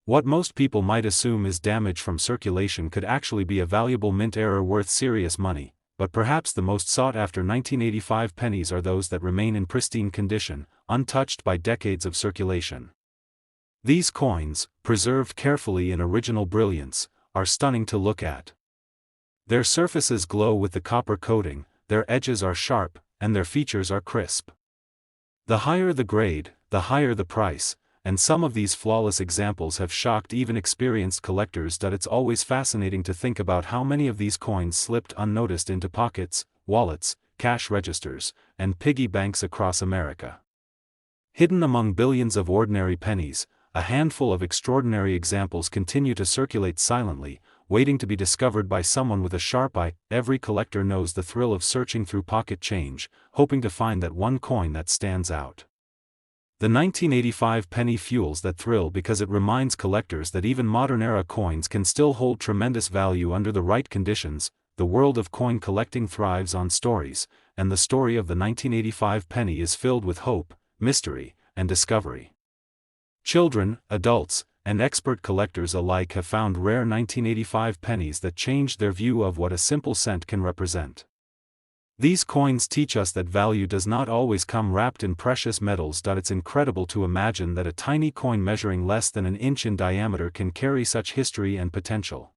What most people might assume is damage from circulation could actually be a valuable mint error worth serious money, but perhaps the most sought-after 1985 pennies are those that remain in pristine condition, untouched by decades of circulation. These coins, preserved carefully in original brilliance, are stunning to look at. Their surfaces glow with the copper coating, their edges are sharp, and their features are crisp. The higher the grade, the higher the price, and some of these flawless examples have shocked even experienced collectors. It's always fascinating to think about how many of these coins slipped unnoticed into pockets, wallets, cash registers, and piggy banks across America. Hidden among billions of ordinary pennies, a handful of extraordinary examples continue to circulate silently, waiting to be discovered by someone with a sharp eye. Every collector knows the thrill of searching through pocket change, hoping to find that one coin that stands out. The 1985 penny fuels that thrill because it reminds collectors that even modern-era coins can still hold tremendous value under the right conditions. The world of coin collecting thrives on stories, and the story of the 1985 penny is filled with hope, mystery, and discovery. Children, adults, and expert collectors alike have found rare 1985 pennies that changed their view of what a simple cent can represent. These coins teach us that value does not always come wrapped in precious metals. It's incredible to imagine that a tiny coin measuring less than an inch in diameter can carry such history and potential.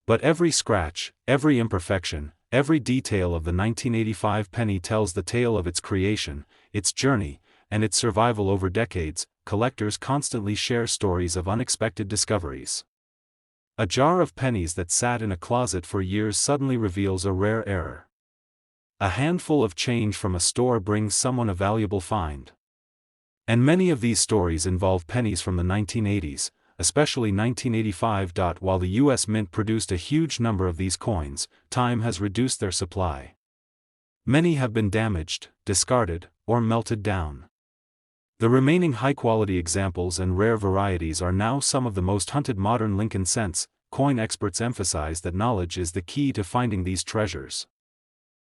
But every scratch, every imperfection, every detail of the 1985 penny tells the tale of its creation, its journey, and its survival over decades. Collectors constantly share stories of unexpected discoveries. A jar of pennies that sat in a closet for years suddenly reveals a rare error. A handful of change from a store brings someone a valuable find. And many of these stories involve pennies from the 1980s, especially 1985. While the U.S. Mint produced a huge number of these coins, time has reduced their supply. Many have been damaged, discarded, or melted down. The remaining high-quality examples and rare varieties are now some of the most hunted modern Lincoln cents. Coin experts emphasize that knowledge is the key to finding these treasures.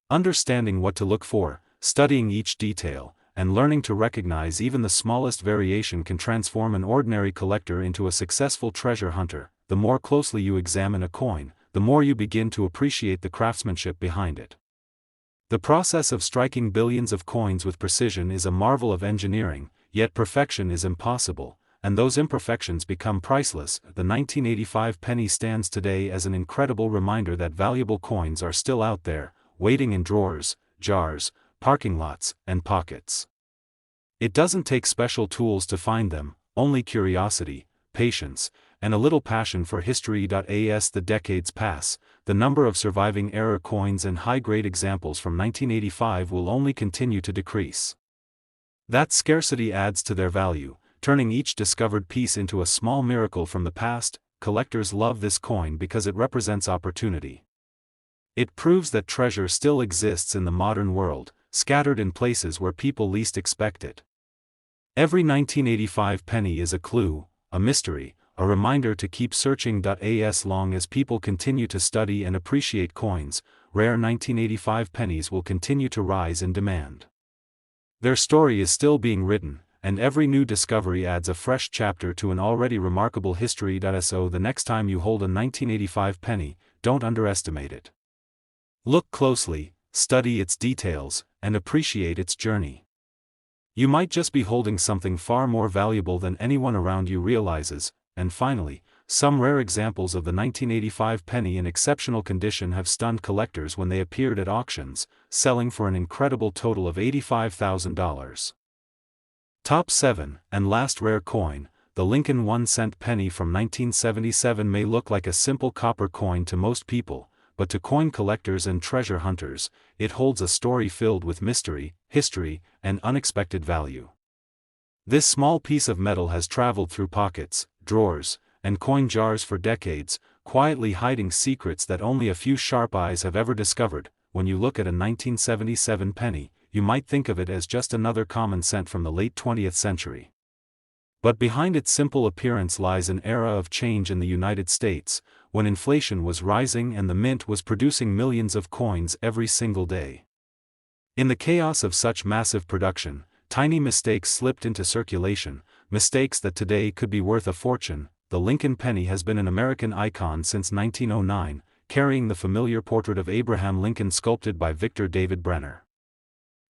Understanding what to look for, studying each detail, and learning to recognize even the smallest variation can transform an ordinary collector into a successful treasure hunter. The more closely you examine a coin, the more you begin to appreciate the craftsmanship behind it. The process of striking billions of coins with precision is a marvel of engineering, yet perfection is impossible, and those imperfections become priceless. The 1985 penny stands today as an incredible reminder that valuable coins are still out there, waiting in drawers, jars, parking lots, and pockets. It doesn't take special tools to find them, only curiosity, patience, and a little passion for history. As the decades pass, the number of surviving error coins and high-grade examples from 1985 will only continue to decrease. That scarcity adds to their value, turning each discovered piece into a small miracle from the past. Collectors love this coin because it represents opportunity. It proves that treasure still exists in the modern world, scattered in places where people least expect it. Every 1985 penny is a clue, a mystery, a reminder to keep searching. As long as people continue to study and appreciate coins, rare 1985 pennies will continue to rise in demand. Their story is still being written, and every new discovery adds a fresh chapter to an already remarkable history. So the next time you hold a 1985 penny, don't underestimate it. Look closely, study its details, and appreciate its journey. You might just be holding something far more valuable than anyone around you realizes. And finally, some rare examples of the 1985 penny in exceptional condition have stunned collectors when they appeared at auctions, selling for an incredible total of $85,000. Top 7, and last rare coin, the Lincoln 1-cent penny from 1977 may look like a simple copper coin to most people, but to coin collectors and treasure hunters, it holds a story filled with mystery, history, and unexpected value. This small piece of metal has traveled through pockets, drawers, and coin jars for decades, quietly hiding secrets that only a few sharp eyes have ever discovered. When you look at a 1977 penny, you might think of it as just another common cent from the late 20th century. But behind its simple appearance lies an era of change in the United States, when inflation was rising and the mint was producing millions of coins every single day. In the chaos of such massive production, tiny mistakes slipped into circulation, mistakes that today could be worth a fortune. The Lincoln penny has been an American icon since 1909, carrying the familiar portrait of Abraham Lincoln sculpted by Victor David Brenner.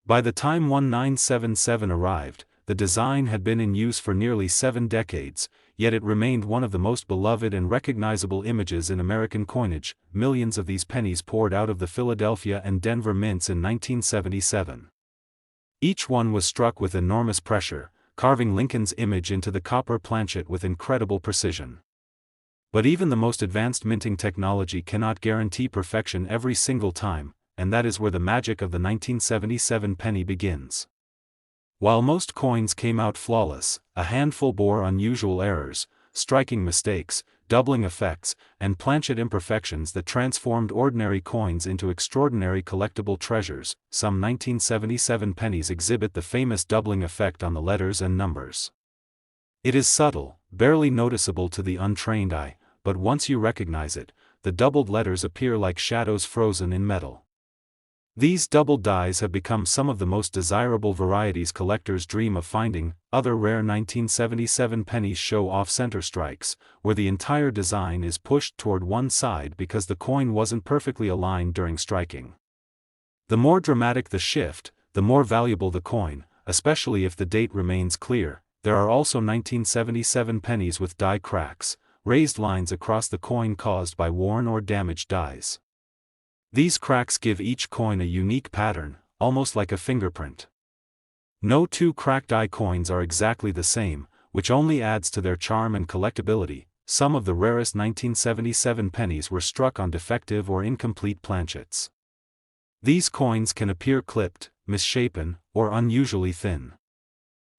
By the time 1977 arrived, the design had been in use for nearly 7 decades, yet it remained one of the most beloved and recognizable images in American coinage. Millions of these pennies poured out of the Philadelphia and Denver mints in 1977. Each one was struck with enormous pressure, carving Lincoln's image into the copper planchet with incredible precision. But even the most advanced minting technology cannot guarantee perfection every single time, and that is where the magic of the 1977 penny begins. While most coins came out flawless, a handful bore unusual errors, striking mistakes, doubling effects, and planchet imperfections that transformed ordinary coins into extraordinary collectible treasures. Some 1977 pennies exhibit the famous doubling effect on the letters and numbers. It is subtle, barely noticeable to the untrained eye, but once you recognize it, the doubled letters appear like shadows frozen in metal. These doubled dies have become some of the most desirable varieties collectors dream of finding. Other rare 1977 pennies show off-center strikes, where the entire design is pushed toward one side because the coin wasn't perfectly aligned during striking. The more dramatic the shift, the more valuable the coin, especially if the date remains clear. There are also 1977 pennies with die cracks, raised lines across the coin caused by worn or damaged dies. These cracks give each coin a unique pattern, almost like a fingerprint. No two cracked die coins are exactly the same, which only adds to their charm and collectability. Some of the rarest 1977 pennies were struck on defective or incomplete planchets. These coins can appear clipped, misshapen, or unusually thin.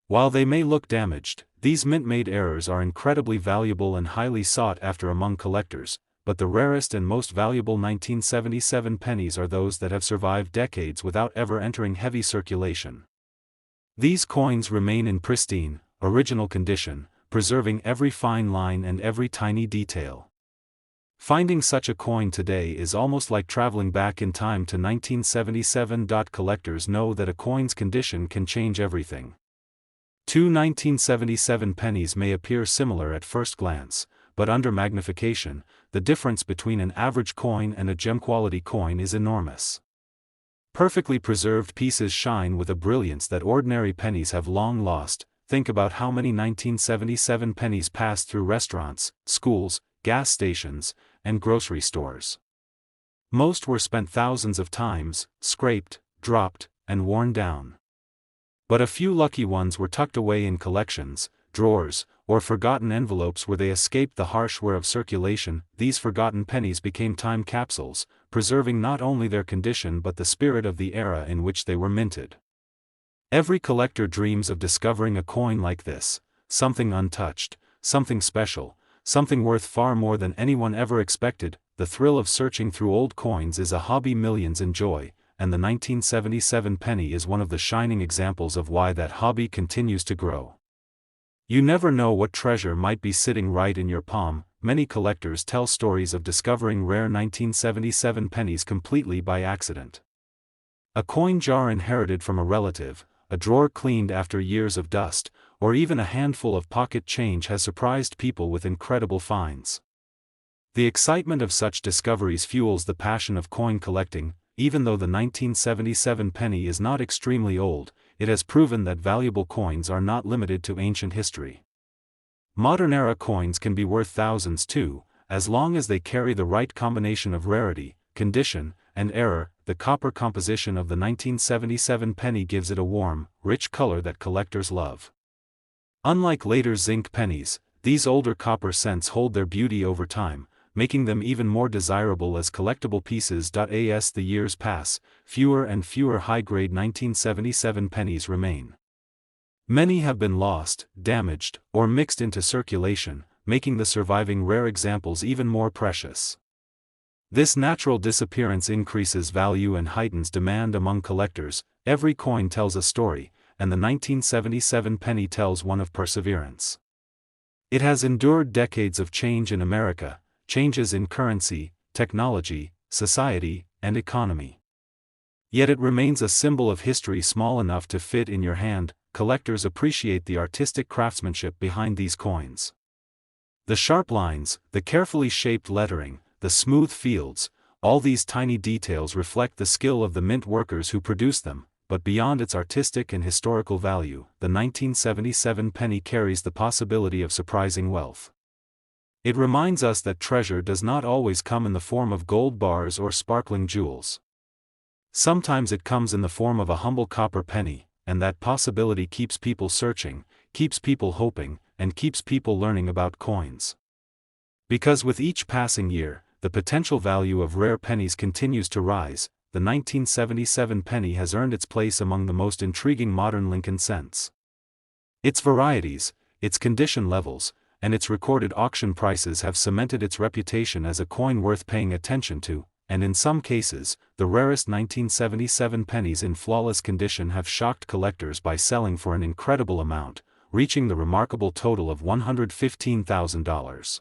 While they may look damaged, these mint-made errors are incredibly valuable and highly sought after among collectors, but the rarest and most valuable 1977 pennies are those that have survived decades without ever entering heavy circulation. These coins remain in pristine, original condition, preserving every fine line and every tiny detail. Finding such a coin today is almost like traveling back in time to 1977. Collectors know that a coin's condition can change everything. Two 1977 pennies may appear similar at first glance, but under magnification, the difference between an average coin and a gem-quality coin is enormous. Perfectly preserved pieces shine with a brilliance that ordinary pennies have long lost. Think about how many 1977 pennies passed through restaurants, schools, gas stations, and grocery stores. Most were spent thousands of times, scraped, dropped, and worn down. But a few lucky ones were tucked away in collections, drawers, or forgotten envelopes where they escaped the harsh wear of circulation. These forgotten pennies became time capsules, preserving not only their condition but the spirit of the era in which they were minted. Every collector dreams of discovering a coin like this, something untouched, something special, something worth far more than anyone ever expected. The thrill of searching through old coins is a hobby millions enjoy, and the 1977 penny is one of the shining examples of why that hobby continues to grow. You never know what treasure might be sitting right in your palm. Many collectors tell stories of discovering rare 1977 pennies completely by accident. A coin jar inherited from a relative, a drawer cleaned after years of dust, or even a handful of pocket change has surprised people with incredible finds. The excitement of such discoveries fuels the passion of coin collecting. Even though the 1977 penny is not extremely old, it has proven that valuable coins are not limited to ancient history. Modern-era coins can be worth thousands too, as long as they carry the right combination of rarity, condition, and error. The copper composition of the 1977 penny gives it a warm, rich color that collectors love. Unlike later zinc pennies, these older copper cents hold their beauty over time, making them even more desirable as collectible pieces. As the years pass, fewer and fewer high-grade 1977 pennies remain. Many have been lost, damaged, or mixed into circulation, making the surviving rare examples even more precious. This natural disappearance increases value and heightens demand among collectors. Every coin tells a story, and the 1977 penny tells one of perseverance. It has endured decades of change in America, changes in currency, technology, society, and economy. Yet it remains a symbol of history small enough to fit in your hand. Collectors appreciate the artistic craftsmanship behind these coins. The sharp lines, the carefully shaped lettering, the smooth fields, all these tiny details reflect the skill of the mint workers who produced them. But beyond its artistic and historical value, the 1977 penny carries the possibility of surprising wealth. It reminds us that treasure does not always come in the form of gold bars or sparkling jewels. Sometimes it comes in the form of a humble copper penny, and that possibility keeps people searching, keeps people hoping, and keeps people learning about coins. Because with each passing year, the potential value of rare pennies continues to rise. The 1977 penny has earned its place among the most intriguing modern Lincoln cents. Its varieties, its condition levels, and its recorded auction prices have cemented its reputation as a coin worth paying attention to, and in some cases, the rarest 1977 pennies in flawless condition have shocked collectors by selling for an incredible amount, reaching the remarkable total of $115,000.